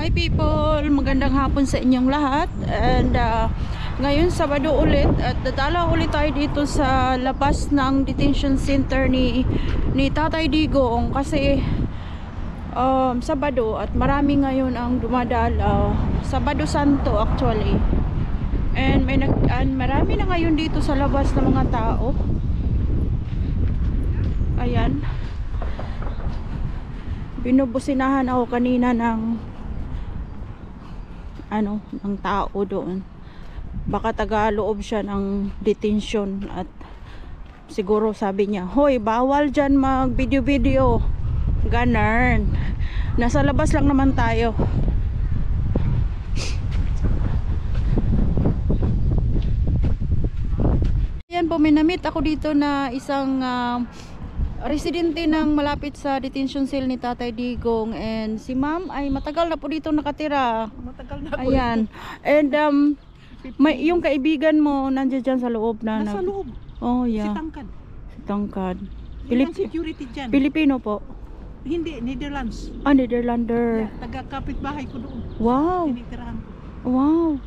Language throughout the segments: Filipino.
Hi people! Magandang hapon sa inyong lahat. And ngayon Sabado ulit at dadala ulit tayo dito sa labas ng detention center ni Tatay Digong kasi Sabado at marami ngayon ang dumadalaw. Sabado Santo actually. And marami na ngayon dito sa labas ng mga tao. Ayan. Binubusinahan ako kanina ng ng tao doon. Baka taga-loob siya ng detention at siguro sabi niya, "Hoy, bawal dyan mag-video-video." Ganun. Nasa labas lang naman tayo. Ayan po, may na-meet ako dito na isang residente ng malapit sa detention cell ni Tatay Digong, and si ma'am ay matagal na po dito nakatira. Matagal na po. Ayan. And may yung kaibigan mo nandiyan dyan sa loob na nasa loob. Oh yeah. Si Tangkad. Si Tangkad. Security dyan. Pilipino po. Hindi, Netherlands. Netherlander. Yeah, taga-kapit bahay ko doon. Wow. Tinitirahan ko. Wow.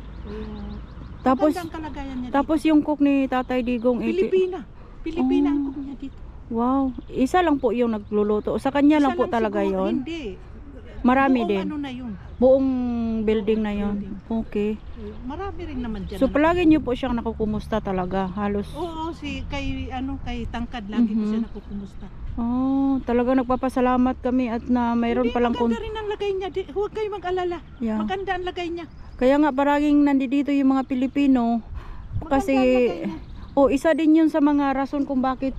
Tapos kalagayan niya tapos dito. yung cook ni Tatay Digong Pilipina ang cook niya dito. Wow, isa lang po yung nagluluto. Sa kanya lang po talaga siguro, yon. Hindi. Marami buong din. Ano na yun. Buong building na yon. Okay. Marami rin naman dyan. So palagi niyo po siyang nakukumusta talaga, halos. Oo, kay Tangkad lagi ko siya nakukumusta. Oh, talagang nagpapasalamat kami at na mayroon palang maganda rin ang lagay niya. Huwag kayo mag-alala. Yeah. Maganda ang lagay niya. Kaya nga paraging nandito yung mga Pilipino kasi isa din yun sa mga rason kung bakit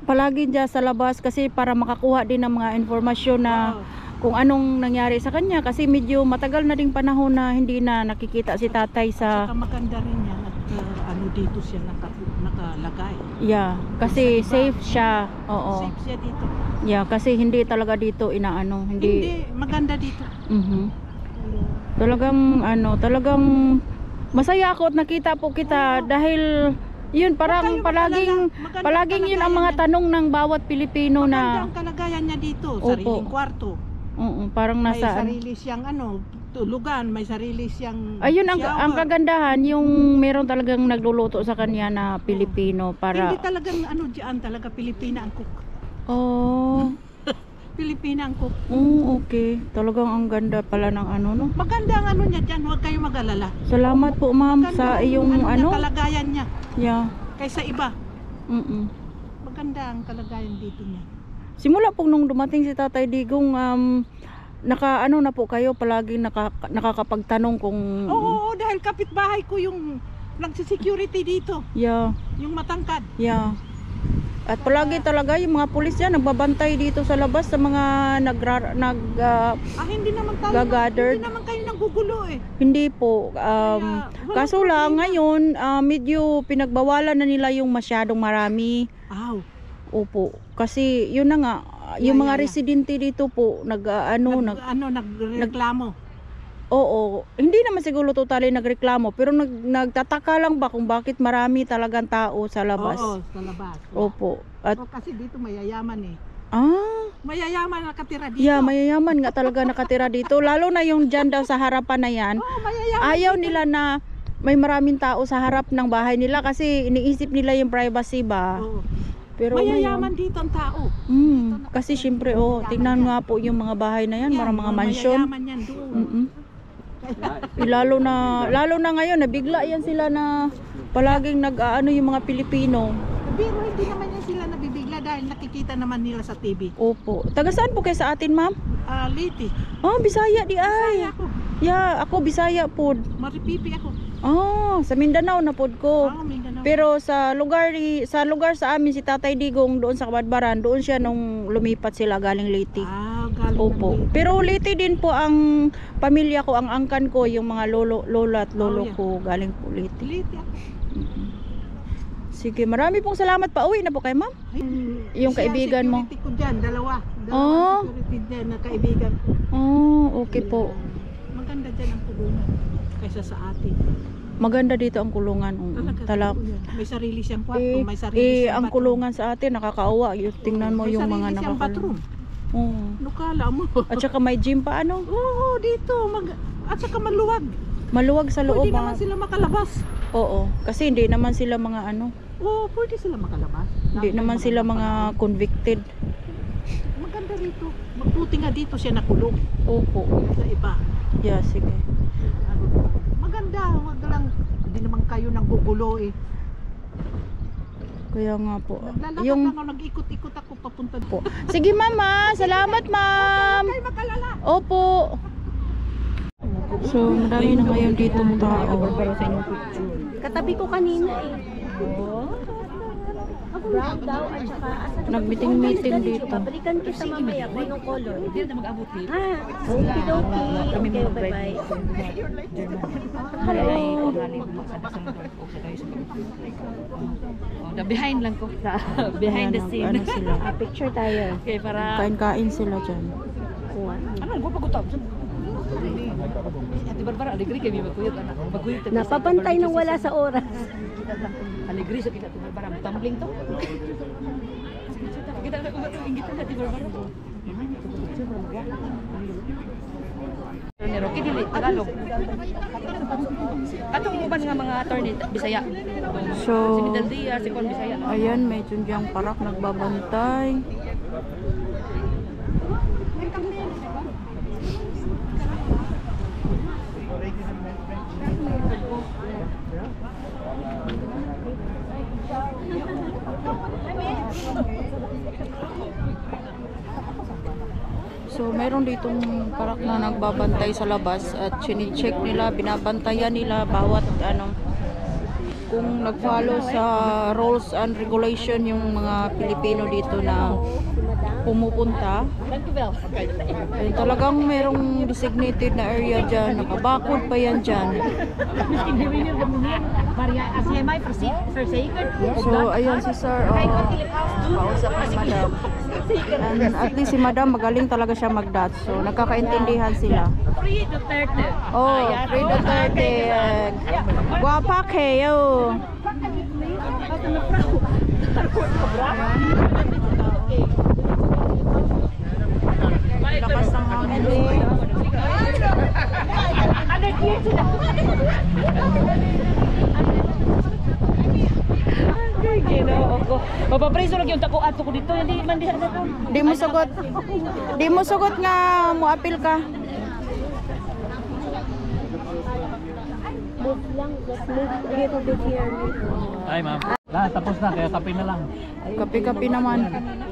palagi dyan sa labas, kasi para makakuha din ng mga informasyon na kung anong nangyari sa kanya, kasi medyo matagal na ding panahon na hindi na nakikita si tatay sa... Saka maganda rin yan at dito siya nakalagay. Yeah, kasi safe siya. Oo. Safe siya dito. Yeah, kasi hindi talaga dito Hindi, maganda dito. Talagang masaya ako at nakita po kita dahil yun parang palaging yun ang mga tanong ng bawat Pilipino na magandang kalagayan niya dito, sariling kwarto. Parang nasa may sarili siyang tulugan, may sarili siyang ayun ang kagandahan, yung meron talagang nagluluto sa kanya na Pilipino para hindi talagang diyan talaga Pilipina ang cook. Oh. Pilipina ang cook. Okay. Talagang ang ganda pala ng no. Maganda ang niya diyan, huwag kayong mag-alala. Salamat po ma'am sa iyong kalagayan niya. Yeah. Kaysa iba. Maganda ang kalagayan dito niya. Simula po nung dumating si Tatay Digong, na po kayo palaging nakakapagtanong kung... Oo, dahil kapitbahay ko yung nagsi-security dito. Yeah. Yung matangkad. Yeah. At palagi talaga yung mga pulis yan nagbabantay dito sa labas sa mga hindi naman gathered. Hindi naman kayo nanggugulo eh. Hindi po. Kaso lang ngayon, medyo pinagbawalan na nila yung masyadong marami. Opo. Kasi yun na nga, yung mga residente dito po nagreklamo. Oo, hindi naman siguro totally nagreklamo, pero nagtataka lang ba kung bakit marami talagang tao sa labas. Oo, sa labas. Opo. At kasi dito mayayaman eh. Mayayaman nakatira dito. Yeah, mayayaman nga talaga nakatira dito. Lalo na yung dyan daw sa harapan na yan. Ayaw nila na may maraming tao sa harap ng bahay nila kasi iniisip nila yung privacy ba. Pero mayayaman dito ang tao. Kasi syempre tingnan nga po yung mga bahay na yan, mga mansion. Mayayaman yan doon. Lalo na ngayon nabigla yan sila na palaging yung mga Pilipino. Pero hindi naman yan sila nabibigla dahil nakikita naman nila sa TV. Opo. Taga saan po kayo sa atin, ma'am? Leyte. Bisaya di ay. Bisaya ako. Yeah, ako Bisaya po. Maripipi ako. Sa Mindanao na pod ko. Mindanao. Pero sa lugar sa amin si Tatay Digong doon sa Kabadbaran, doon siya nung lumipat sila galing Leyte. Galing Opo. Leyte. Pero Leyte din po ang pamilya ko, ang angkan ko, yung mga lola at lolo ko galing po Leyte. Leyte ako. Sige, marami pong salamat. Pauwi na po kay ma'am. Yung kaibigan mo. Security ko dyan, dalawa security dyan na kaibigan ko. Okay po. Maganda dyan ang kulungan kaysa sa atin. Maganda dito ang kulungan. May sarili siyang kwarto, may sarili siyang ang kulungan sa atin nakakaawa. Tingnan mo yung mga nakakulong. Oo. Ano kala mo? At saka may gym pa ano? Oo, dito. At saka maluwag. Maluwag sa loob. Pwede naman sila makalabas. Oo, kasi hindi naman sila mga ano, Oo, pwede sila makalabas. hindi naman sila mga convicted. Maganda rito. Magbuti nga dito siya nakulong Opo. sa iba. Yeah, sige. Maganda, wag lang. Hindi naman kayo nang gugulo eh. Kaya nga po. Naglalakad Yung lang ako, nag-ikot-ikot ako papunta po. Sige mama, salamat ma'am. Kayo makalala. Opo. So, marami na ngayon dito tao. Katabi ko kanina eh. Brown daw at saka Nag-meeting-meeting dito. Balikan kita mamaya kung anong color. Hindi na mag-abot dito. Ha? Okie-dokie. Okay, bye-bye. Hello. Behind lang ko. Behind the scene. Ano sila? Picture tayo. Okay, para... Kain-kain sila dyan. Ano, ko pagutap. Ate Barbara, aligri kami magkuyot, anak. Magkuyot. Napapantay nang wala sa oras. Aligri sa kita, Ate Barbara. Tumbling to. Kita na kung batong inggitan na, Ate Barbara. Ni Rocky, dili, Tagalog. Atong uban nga mga attorney, Bisaya. So, Si Midal Diaz, si Kon Bisaya. ayan, may Junjang Parak nagbabantay. So, meron ditong parak na nagbabantay sa labas at chine-check nila, binabantayan nila bawat ano, kung nag-follow sa rules and regulation yung mga Pilipino dito na pumupunta. Ayun, talagang merong designated na area dyan, nakabakod pa yan dyan. So, ayun si sir, kausap ni madam. And at least si madam magaling talaga siya mag-Dutch. So, nagkakaintindihan sila. Free Duterte. Oh, Free Duterte. Guwapa kayo. Lakas ng hangin eh. Mapapreso lang yung takuan ko dito, hindi man diha na to. Di mo sugot. Di mo sugot nga mo apil ka. Move lang. Just move a little bit here. Ay ma'am. Lahat tapos na, kaya kape na lang. Kapi-kapi naman.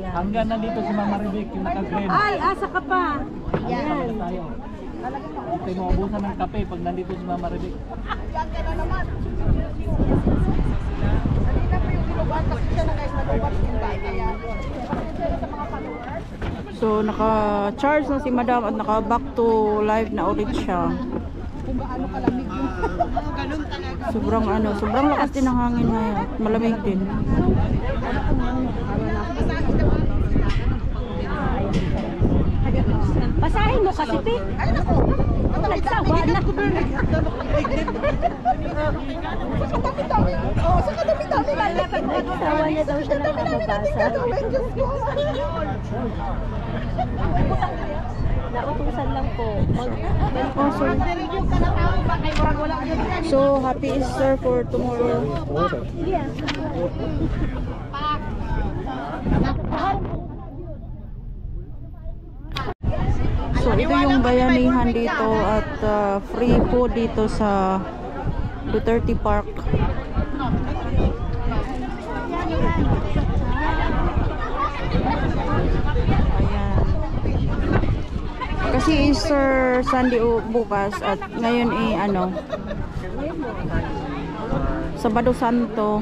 Hanggang nandito si Mama Rebek, yung naka-green. Ay, asa ka pa. Yan. Tayo. Hindi mo ubusan ng kape pag nandito si Mama Rebek. So, naka-charge na si madam at naka-back to live na ulit siya. Sobrang lakas din ng hangin ngayon. Malamig din. Basahin mo kasi, Pi. Ay, naku. Nagsawa na. Nagsawa na daw siya ng kababasa. Nautusan lang po. So, happy Easter for tomorrow. Yeah. So, ito yung bayanihan dito at free food dito sa Duterte Park. Ayan. Kasi Easter Sunday bukas at ngayon Sabado Santo.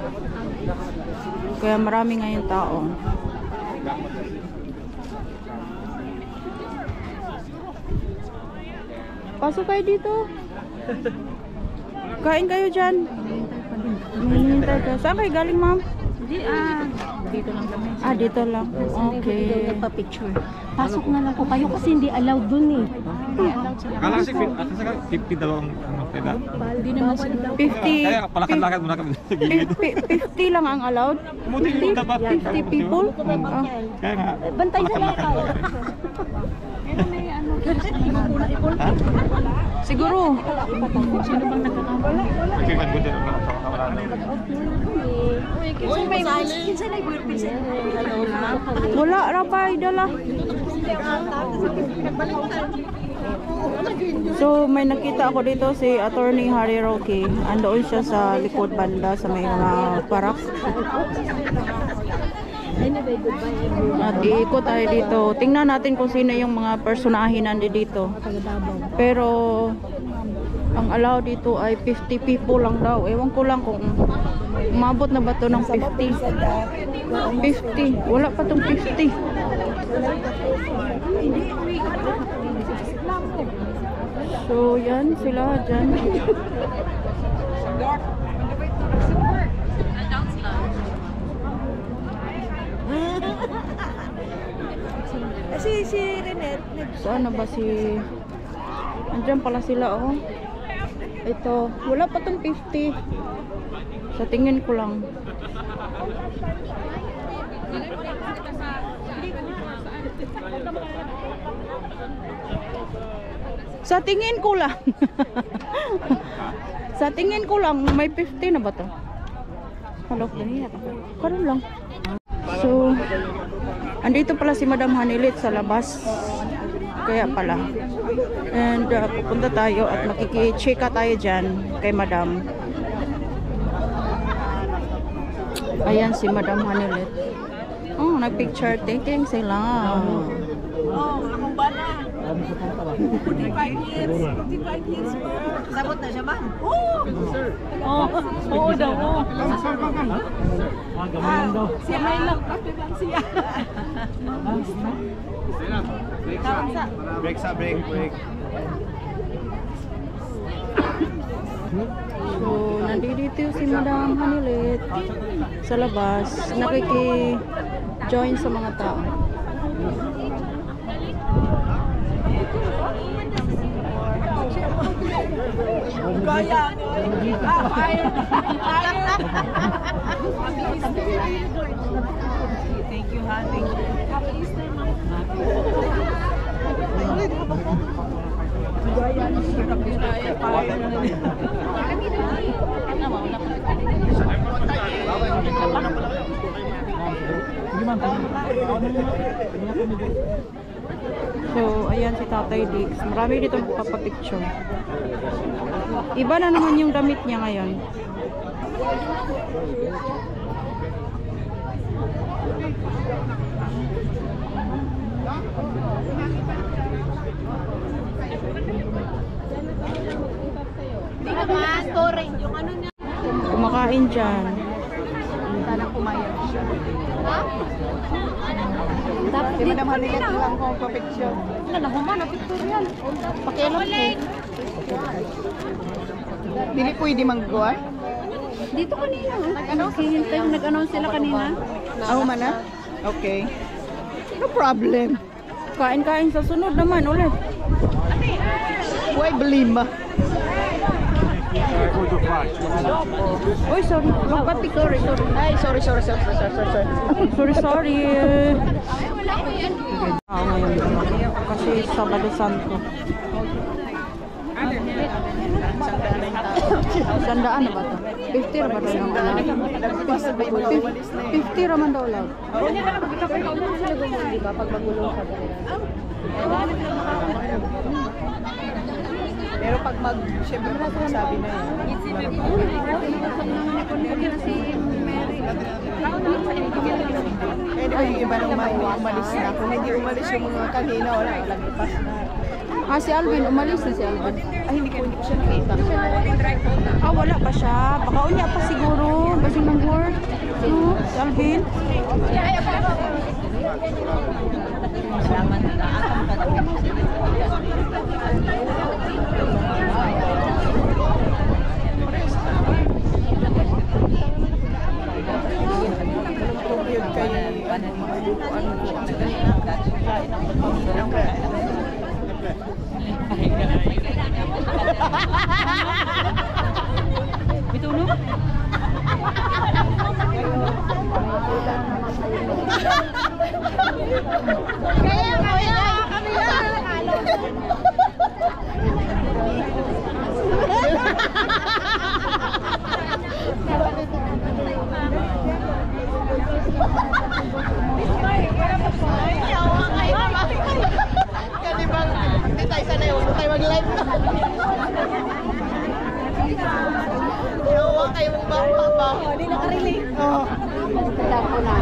Kaya marami ngayon tao. Pasok kayo dito. Kain kayo dyan. Hinihintay ka. Saan kayo galing, ma'am? dito lang kami. Ah, dito lang. Okay. Nagpa-picture. Pasok na lang po kayo kasi hindi allowed dun eh. Akala kasi, at saka 50 daw ang ano, kaya. Hindi naman sila. 50. Kaya palakad-lakad muna kami sa gilid. 50 lang ang allowed? Buti yung dapat. 50 people? Ah. Kaya nga, Bantay sa palakad-lakad lakaw. muna kami. Siguro. Sino bang nagkakamali? Okay, kan ko din ang sa kamarada. Wala ra pa dala. So may nakita ako dito si Attorney Harry Roque. Andoon siya sa likod banda sa may mga parak. At iikot tayo dito. Tingnan natin kung sino yung mga personahin nandito dito. Pero ang allow dito ay 50 people lang daw. Ewan ko lang kung umabot na ba to ng 50. 50. Wala pa tong 50. So yan sila dyan. Si Renette. Saan na ba si... Andyan pala sila oh. Ito. Wala pa tong 50. Sa tingin ko lang. Sa tingin ko lang. Sa tingin ko lang may 50 na ba to? Hello, karon lang. So, andito pala si Madam Hanilit sa labas. Kaya pala. And pupunta tayo at makiki-checka tayo dyan kay Madam. Ayan si Madam Hanilit. Oh, nagpicture taking sila. Oh, akong bana. 45 years. 45 years pa. Sabot na siya man. Oo daw. Siya may lang. Lang siya. Break. So, nandito si Madam Hanilit sa labas. Nakiki-join sa mga tao. Gaya. Thank you, ha. Thank you. Happy Easter, ma'am. So, ayan si Tatay Dix. Marami dito magpapapicture. Iba na naman yung damit niya ngayon. Kumakain dyan. Sana pumayag siya. Dapat Di Madam Hanilet lang kung pa-picture. na pictorial. Pakialam ko. Dili pwede manggawa? Dito kanina. Nag-announce sila kanina. Ako man na? Okay. No problem. Kain-kain sa sunod naman ulit. Huwag blima. Uy, sorry. Magpapicture. Ay, sorry. Sorry. Ngayon. Kasi Sabado Santo. Sandaan na ba ito? 50 ra ba ito? 50 raman daw lang. Pero pag siyempre sabi na yan. Pwede ba yung iba naman umalis na? Kung hindi umalis yung mga kanina, wala ipas na. Ah, si Alvin. Umalis na si Alvin. Ay, hindi ko siya nakita. Ah, wala pa siya. Baka unya pa siguro. Basing ng work. No, si Alvin. Yun kayo. tayo sana yun. Huwag tayo mag-live na. Huwag kayo magbawa. Hindi nakarelate. Oo. Ako na.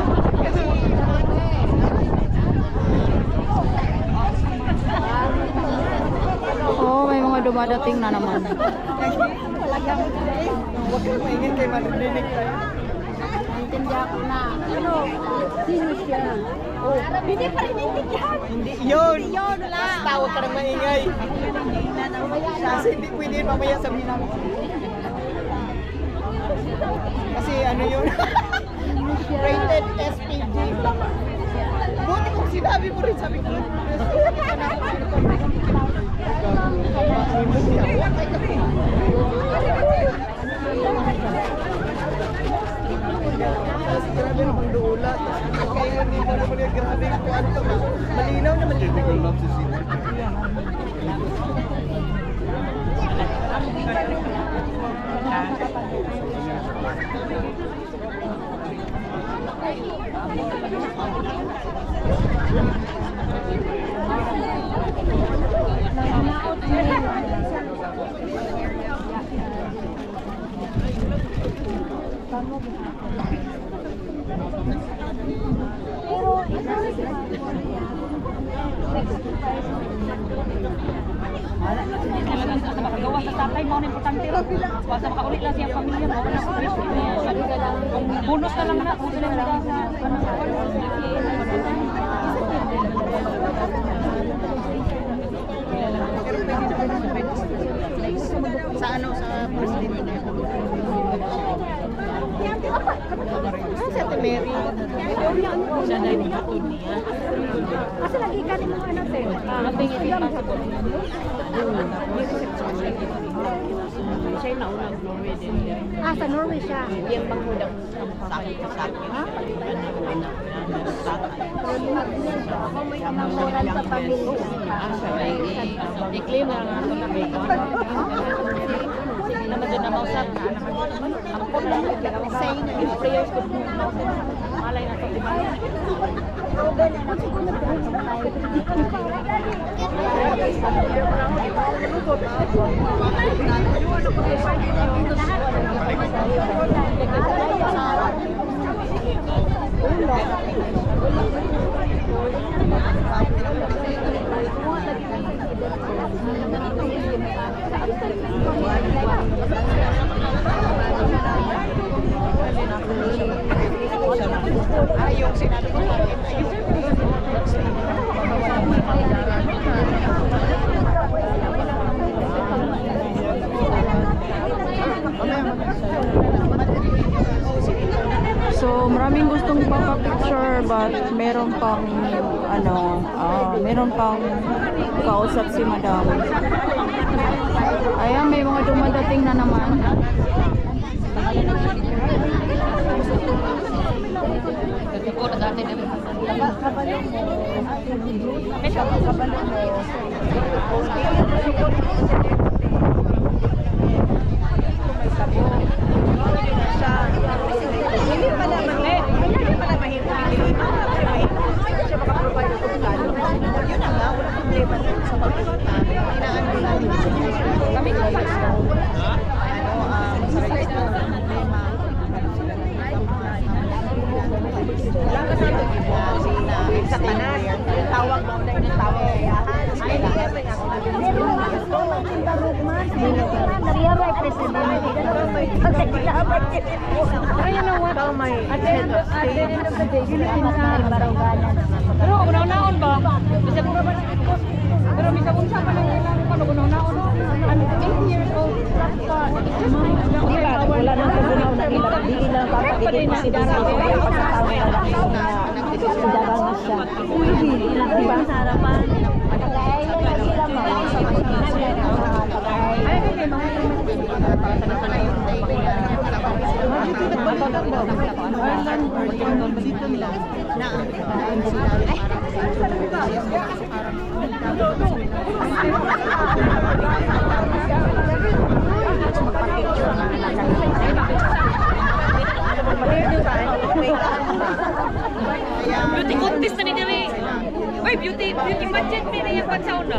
Oh, may mga dumadating na naman. Huwag kayo maingin kayo marinig tayo. Naintindihan ko na. Ano? Sino siya? Oh. Hindi pa rin naintindihan. Hindi yun. Hindi yun, wala. Basta huwag ka nang maingay. Kasi hindi pwede mamaya sabihin namin. Kasi ano yun? Rated SPG. Buti kung sinabi mo rin, sabi ko. Grabe naman duulat. Kaya hindi mo naman yung grabe yung kwanto. Malinaw na malinaw. Makagawa sa tatay mo na importante. Basta makaulit lang siyang pamilya mo. Bonus na lang na. Bonus na lang na. Sa ano, sa presidente na yun. Si Ate Mary. Siya na yung hatod niya. Kasi lagi ka rin mga ano, sir. Matingin din pa sa siya yung naunang Norway din. Ah, sa Norway siya. Yung pangudang sakit sa sakit. Ako may namuran sa pamilya. I-claim na nga ito na may sige naman dyan na mausap na ang po lang say na yung prayers ko malay na ito diba Yung sinabi ko sa akin, So, maraming gustong ipapa-picture but meron pang meron pang kausap si madam. Ayan, may mga dumadating na naman. hindi pala mahirap. Siya makaprovide ng kung yun na nga, wala problema rin sa pagpunta. Inaano namin kami ko pa sa wala ka sa sa kanan, tawag mo na yung tawag. pero unaw-naon ba? Pero bisa unsa pa lang ano unaw-naon ano 8 years old wala nang kagunaw na iba di lang papakita pa si Dara iba sa harapan beauty contest na ni Diri. Uy, May beauty budget may na yung pansauna.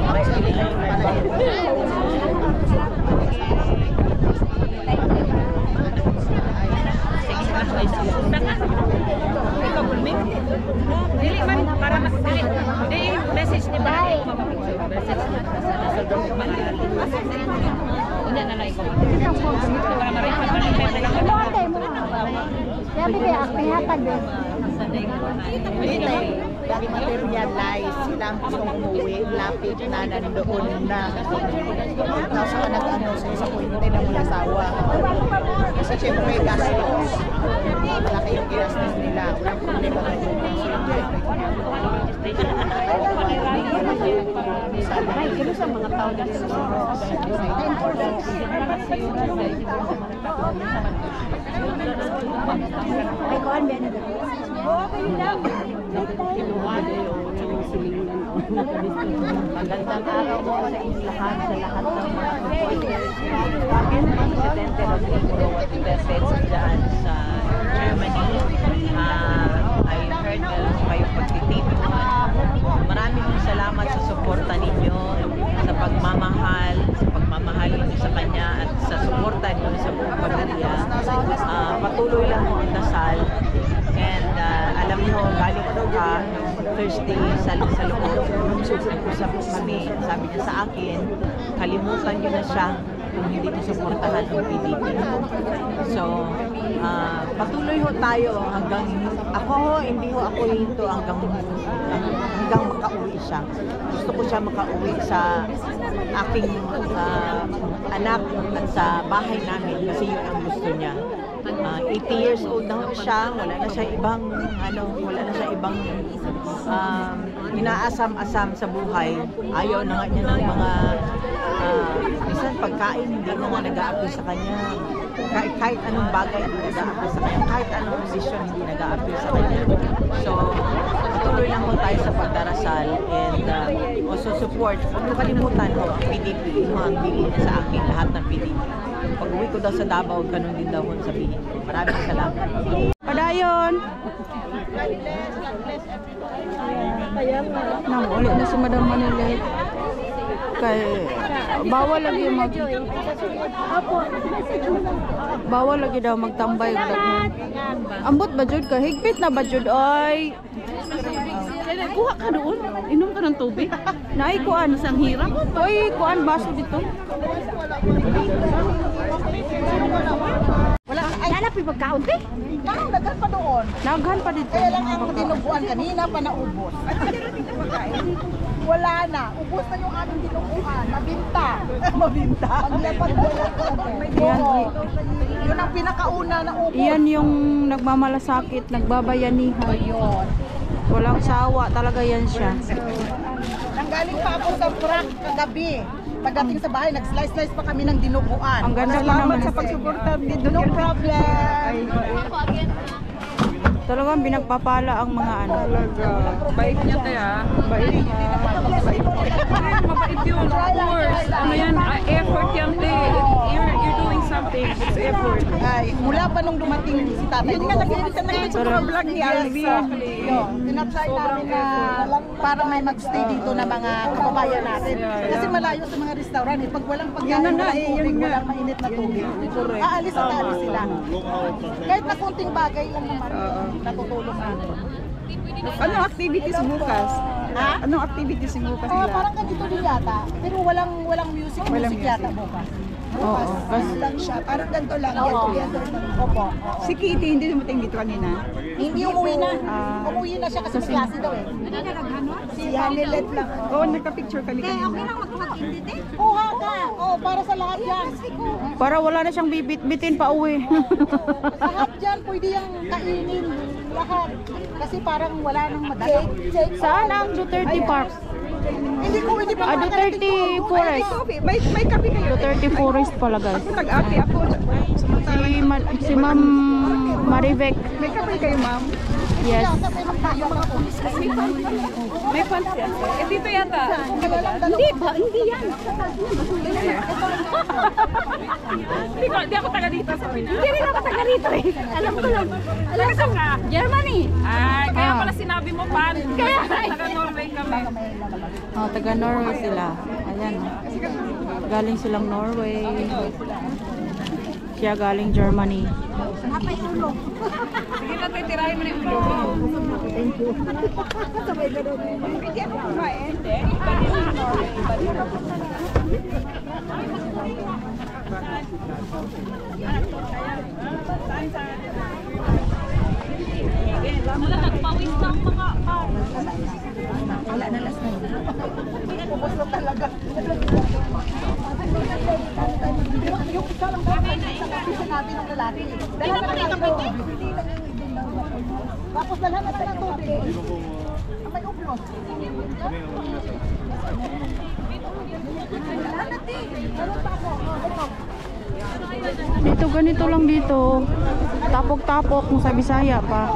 Dili man para mas dili. Dili message ni ba? Message ni Unya na lang ko. Para maripan man yung pera lang. Sabi kaya akyakan din. Dahil materialize, sila ang gustong umuwi, lapit na nandoon na. Tapos ako nag-ano sa isa ko, hindi na mula asawa. Kasi syempre gastos. Malaki yung ginastos nila. Walang problema na yun. Ay, kano sa mga tao dito sa Ay, kuhan ba na doon? Magandang araw po sa inyong lahat, sa lahat ng mga Presidente Rodrigo Duterte dyan sa Germany. I heard meron kayong pagtitipon. Maraming salamat sa suporta ninyo, sa pagmamahal ninyo sa kanya at sa suporta ninyo sa buong pamilya. Patuloy lang mo ang dasal. And alam niyo, galing ko ka Thursday sa loob. Nag-usap kami, sabi niya sa akin, kalimutan niyo na siya kung hindi ko suportahan ng PDP. So, patuloy ho tayo hanggang, hindi ho ako hinto hanggang makauwi siya. Gusto ko siya makauwi sa aking anak at sa bahay namin kasi yun ang gusto niya. 80 years old na siya, wala na siya ibang inaasam-asam sa buhay. Ayaw na nga niya ng mga minsan pagkain, hindi na nga nag-a-apply sa kanya. Kahit anong bagay hindi nag-a-apply sa kanya. Kahit anong posisyon hindi nag-a-apply sa kanya. So, patuloy lang mo tayo sa pagdarasal and also support. Huwag mo kalimutan mo ang PDP, ang bilhin niya sa akin, lahat ng PDP. Pag-uwi ko daw sa Davao, ganun din daw kung sabihin ko. Maraming salamat. Padayon. Nang ulit na si Madam Manilet. Kay bawal lagi bawal lagi daw magtambay ug daghan. Ambot ba jud ka? Higpit na ba jud oy? Kuha ka doon, inom ka ng tubig. Naay kuan Sang hirap. oy, kuan baso dito. Wala, Hanap yung pagkaon, te. parang dagan pa doon. Naghan pa dito. Kaya lang ang dinuguan kanina pa naubos. Wala na. Ubos na yung aming dinuguan. Mabinta. Mabinta? Paglapag wala. Oo. Yun ang pinakauna na ubos. Iyan yung nagmamalasakit, nagbabayanihan. Yun. Walang sawa talaga yan siya. Nanggaling pa ako sa truck kagabi. Pagdating sa bahay, nag-slice-slice pa kami ng dinuguan. Ang ganda pa naman. Salamat sa pagsuporta. No problem. Talagang binagpapala ang mga ano. Bait niya tayo. Bait yun, of course. Ano yan, effort yan, te. You're doing something. It's effort. Ay, mula pa nung dumating si tatay. Yun nga, nag-edit sa vlog ni Alvin. Tinatry namin na para may magstay dito na mga kababayan natin. Kasi malayo sa mga restaurant. Pag walang pagkain, walang tubig, walang mainit na tubig. Aalis at aalis sila. Kahit na kunting bagay lang naman, natutulong natin. Anong activities bukas? Ha? Anong activities bukas nila? Parang ganito din yata. Pero walang music yata bukas. Oo. Lang siya. Parang ganito lang. Opo. Si Kitty hindi dumating dito kanina. Hindi umuwi na. Umuwi na siya kasi may klase daw eh. Si Hanilet lang. Oo, nagka-picture kami kanina. Kuha ka. Oh, para sa lahat yan. Para wala na siyang bibit-bitin pa uwi. Lahat yan, pwede yung kainin. Lahat. Kasi parang wala nang madala. Saan ang Duterte Park? Hindi ko, hindi pa Duterte Forest. May kape kayo. Duterte Forest pala guys. Nag-ate ako. Si Ma'am Marivek. May kape kayo, ma'am. Yes. May pants yan. Eh, dito yata. Hindi ba? Hindi yan. Hindi ako taga dito. Hindi rin ako taga dito eh. Alam ko lang. Alam ko nga. Germany. Ay, kaya pala sinabi mo pan. Kaya taga Norway kami. Oh, taga Norway sila. Ayan. Galing silang Norway. Siya galing Germany. Sige na, titirahin mo na yung ulo. Thank you. Sabay ka doon. Hindi ako kumain. Wala, nagpawis na ang mga Wala na last night. Ubus na talaga. Yung isa lang ba? Sa kapisa natin ng lalaki. Dala na lang ito. Tapos dala na lang tubig. Ang may ublos. Dito ganito lang dito. Tapok-tapok kung sa Bisaya pa.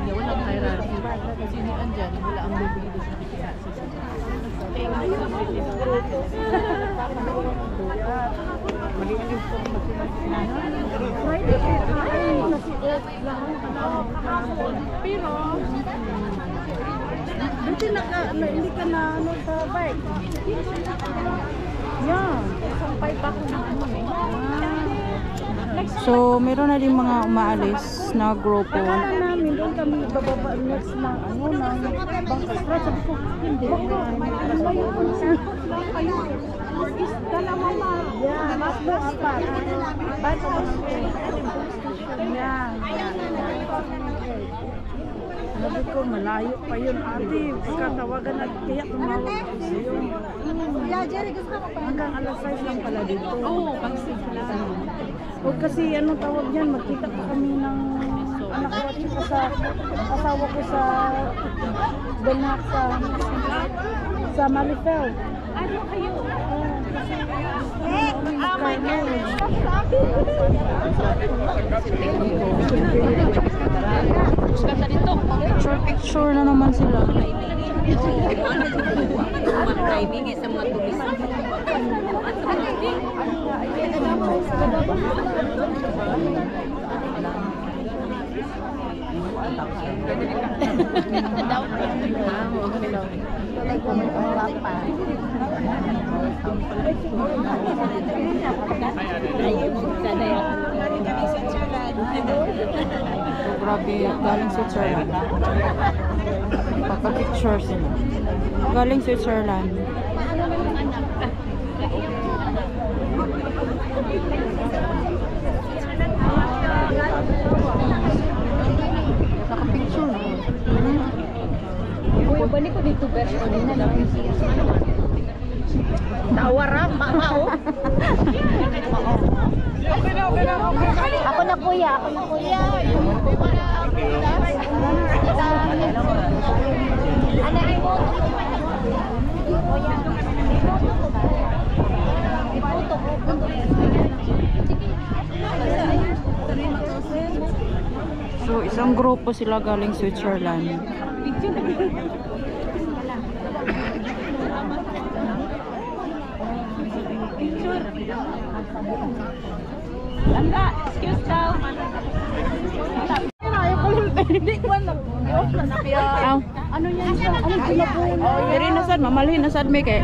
Walang hierarchy. Sino andyan, wala ang bibili sa Pero buti hindi ka na ano sa bike. Yeah. Sampay pa ko na ano eh. So, meron na din mga umaalis na grupo. Akala namin doon kami bababa next ng ano ng bangka. Sabi ko, hindi. Ano yung concern? Dalawa ma. Yeah, mas mo apat. Ba't ako yeah. Sabi ko, malayo pa yun ate. Katawagan na kaya tumawag ako sa'yo. Hanggang alas 6 lang pala dito. Oo, pag-save lang. O kasi ano tawag yan, magkita pa kami ng anak ko at saka sa asawa ko sa Benak sa Marifel. Ano kayo? Picture na naman sila. timing sa mga turista. So, grabe, galing Switzerland. Pagka-picture sila. Galing Switzerland. Naka-picture. Uy, balik ko dito best ko din na lang. Tawara, mao. Ako na kuya, ako na kuya. Ano imo? Kuya. Iputo ko. So, isang grupo sila galing Switzerland. Langga, excuse daw. Aw, Ano yan siya? Ano pinapuno? diri na sad, mamalhin na sad may kay.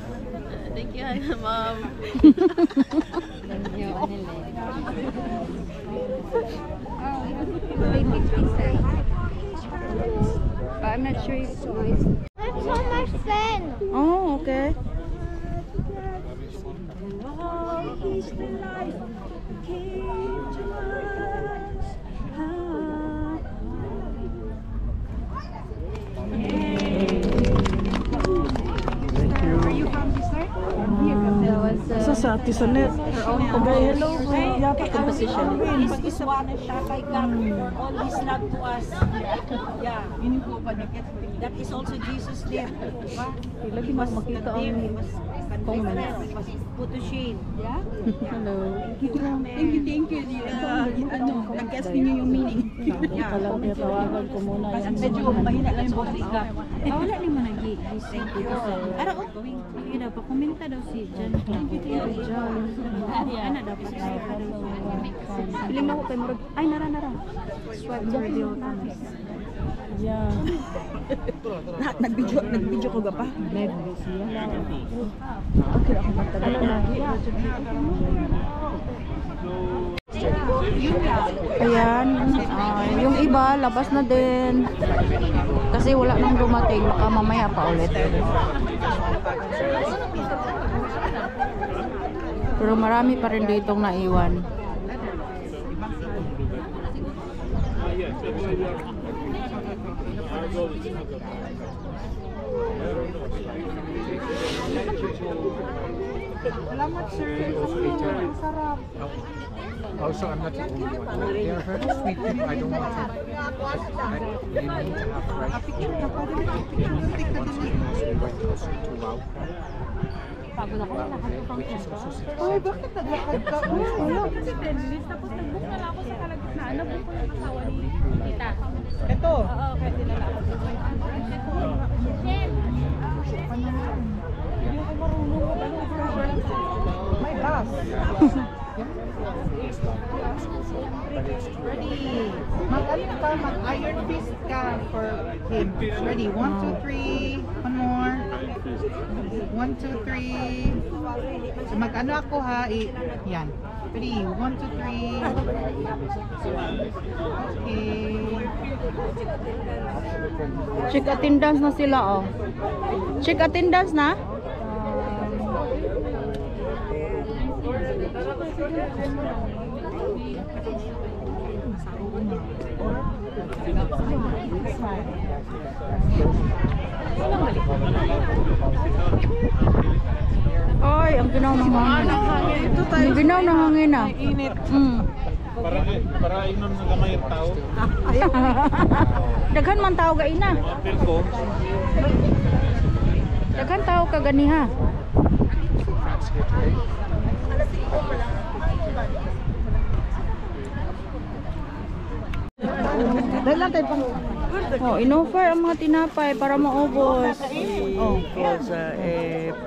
Thank you, Mom. I'm not sure if That's on my fan. Oh, okay. Isa sa Ate Sanet. Hello. Yata Composition. Pag iswa na siya kay God, all His love to us. Yeah. Yun po pa that is also Jesus there. Diba? Lagi mas makita ang comments. Was put to shame. Yeah? Hello. Thank you. Nag-guess niyo yung meaning. Tawagan ko muna yan. Medyo mahina lang yung boses ka. Wala naman nag-i-isip dito sa... Ara, yun daw, pakomenta daw si Jan. Ano dapat tayo? Piling mo ko kay Murag. Ay, nara. Swipe to reveal comments. Yeah. Nag-video ko ga pa? Live siya. Okay, ako magtagal. Ayan, yung iba labas na din. Kasi wala nang dumating, baka mamaya pa ulit. Pero marami pa rin ditong naiwan. Salamat, sir. Ang sarap. Also, I'm not the only one. They are very sweet people. I don't want to. You need to have a right to once we went closer to Wow. Which is also 6. Ay, bakit naglakad ka? Wala. Kasi friendlist, tapos nag-book na lang ako sa kalagitnaan. Nag-book ko yung asawa ni Tita. Ito. Oo, kaya dinala ako. May bus. Ready. Mag-ano ka? Mag-iron fist ka for him. Ready. 1, 2, 3. One more. 1, 2, 3. So mag-ano ako ha? Yan. Ready. 1, 2, 3. Okay. Check attendance na sila, oh. Check attendance na? Ay, ang ginaw ng hangin. Ang ginaw ng hangin, ah. Init. Para inon ng gamay ang tao. Daghan man tao ga ina. Apel ko. Daghan tao ka ganiha. Dahil lang tayo pang... Oh, inoffer ang mga tinapay para maubos. Oh, cosa,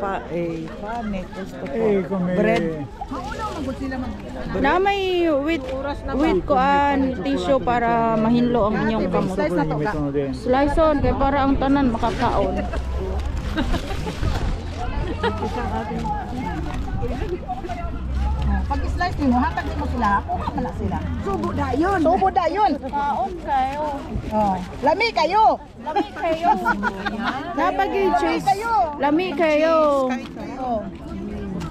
pane, gusto ko. Bread. Na may with kuan tissue para mahinlo ang inyong kamot. Slice na to ka. Slice on kay para ang tanan makakaon. Pag slice mo, hatag mo sila. Kuha mo na sila. Subo dayon. Subo dayon. Kaon kayo. Oh, lami kayo. Lami kayo. Dapat yung cheese. Kayo. Lami kayo. Oh.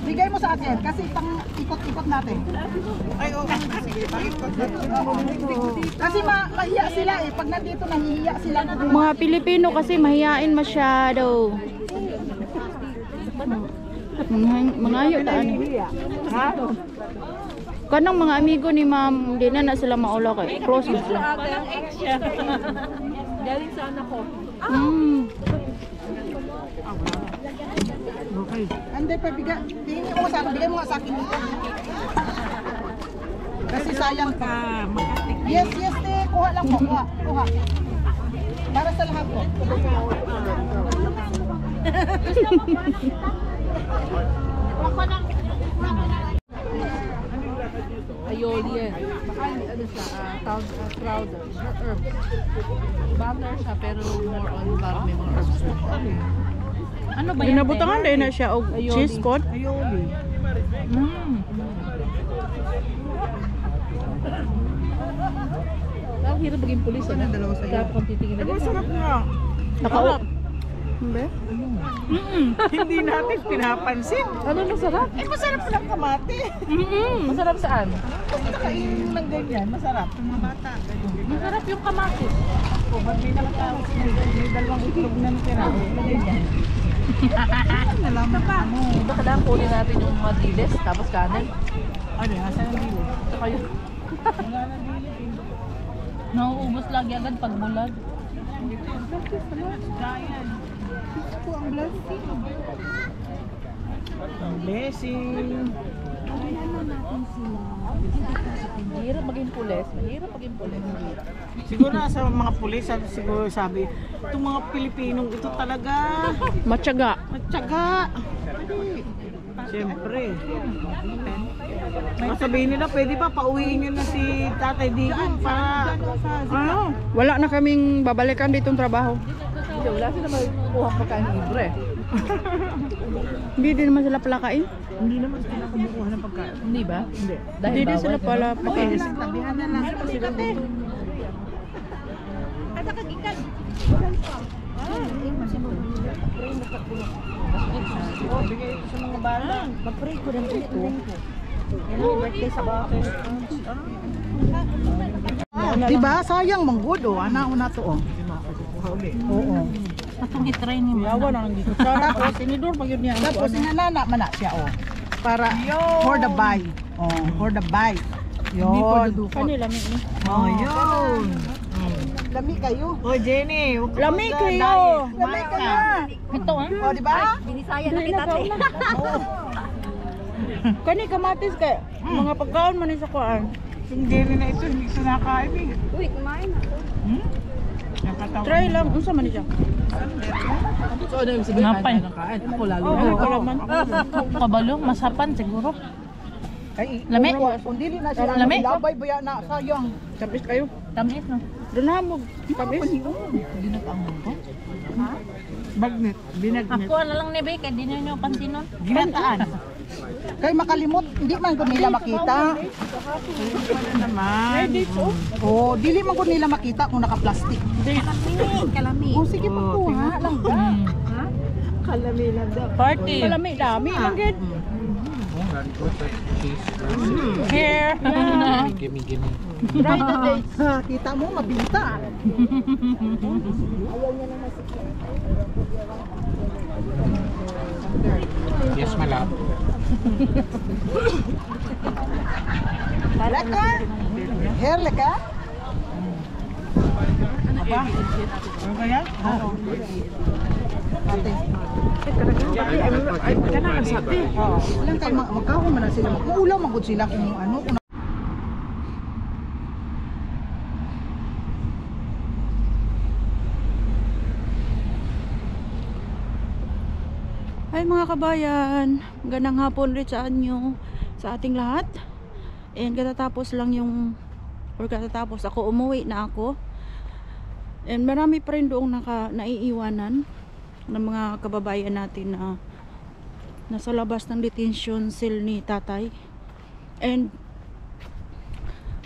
Bigay mo sa akin kasi pang ikot-ikot natin. Ay, oo. Sige, pang-ikot natin. Kasi mahiya sila eh. Pag nandito nahihiya sila. Mga Pilipino kasi mahiyain masyado. Mangayo taan. Ha? Kanang mga amigo ni ma'am, hindi na sila maula kay close na sila. Ang ex siya. Galing sa anak ko. Okay. Hindi pa bigay. Tingin mo sa akin. Bigay mo nga sa akin dito. Kasi sayang ka. Yes, te. Kuha lang po. Kuha. Para sa lahat po. Aioli ano siya, crowder, herbs. Butter siya pero more on parang may mga herbs na siya. Ano ba yan? Ginabutangan din na siya og cheese cod. Aioli. Ang hirap maging pulis. Dapat kung titingin na Masarap nga. Naka Hindi. Hindi natin pinapansin. Ano masarap? Masarap lang kamati. Masarap saan? Kainin lang ganyan, masarap. Mga bata. Masarap yung kamatis. Ba't may nakatawag may dalawang itlog na natira. Ganyan. Baka lang kunin natin yung mga diles, tapos kanin. Ano, asan ang dilo? Saka yun. Nauubos lagi agad pag bulag. Ang blessing. Mahirap maging pulis. Mahirap maging pulis. Siguro sa mga pulis, siguro sabi, itong mga Pilipinong ito talaga Matyaga. matyaga. Siyempre. Sabihin nila, pwede pa pauwiin nyo na si Tatay Digong para ano? Wala na kaming babalikan ditong trabaho. Hindi, wala sila magkukuha pagkain libre. Hindi din naman sila palakain. Hindi naman sila kumukuha ng pagkain. Hindi ba? Hindi. Dahil Hindi din bawal, sila ganun? pala pakain. Tabihan na lang. Oh, bigay ito sa mga bata. Mag-pray ko rin ito. Birthday sa bakit. Diba? Sayang manggod oh. Ana una to oh. Oo. Atong itry ni mo. Yawa na lang dito. Tapos tinidor pag yun niya. Tapos sinanana man na siya oh. Para for the buy. Oh, for the buy. Yun. Kanila may Oh, yun. Lami kayo. Oh, Jenny. Lami kayo. Lami kayo. Ito ah. Oh, di ba? Binisaya na kita, te. Kani kamatis kay mga pagkaon man ni sa kuan. Yung Jenny na ito, hindi ito nakain eh. Uy, kumain na. Nakatawa. Try lang unsa man ni siya. So ano yung sabihin? Napay. Ako lalo. Oo, kalaman. Kabalo, masapan siguro. Ay, Lami? Kung dili na siya, Lami? labay baya na, sayang. Tapos kayo. Tamis no? Doon na mo. Tapos. Dinatang ko. Bagnet, binagnet. Ako na lang ni Bay, kaya di nyo pansin nun. Ginataan. Kay makalimot, hindi man ko nila makita. Ano naman? Oh, dili man ko nila makita kung naka-plastic. Kalami. Oh, sige pagkuha lang da. Kalami lang da. Party. Kalami dami lang gid. Oh, very good. That cheese. Here. Gimme, gimme. Try the dates. Kita mo, mabinta. Yes, malap. Leka? Hair leka? Apa? Ano kaya? Oo. Ate. Ay, ka na nagsabi. Ilang kayo magkahon man na sila. Mag-uulaw magud sila kung ano. Kung Ay mga kabayan, ganang hapon rin sa inyo, sa ating lahat. And katatapos lang yung, or katatapos ako, umuwi na ako. And marami pa rin doong naiiwanan ng mga kababayan natin na nasa labas ng detention cell ni tatay. And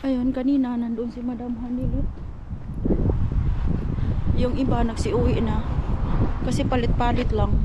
ayun, kanina nandoon si Madam Hanilit. Yung iba nagsiuwi na kasi palit-palit lang.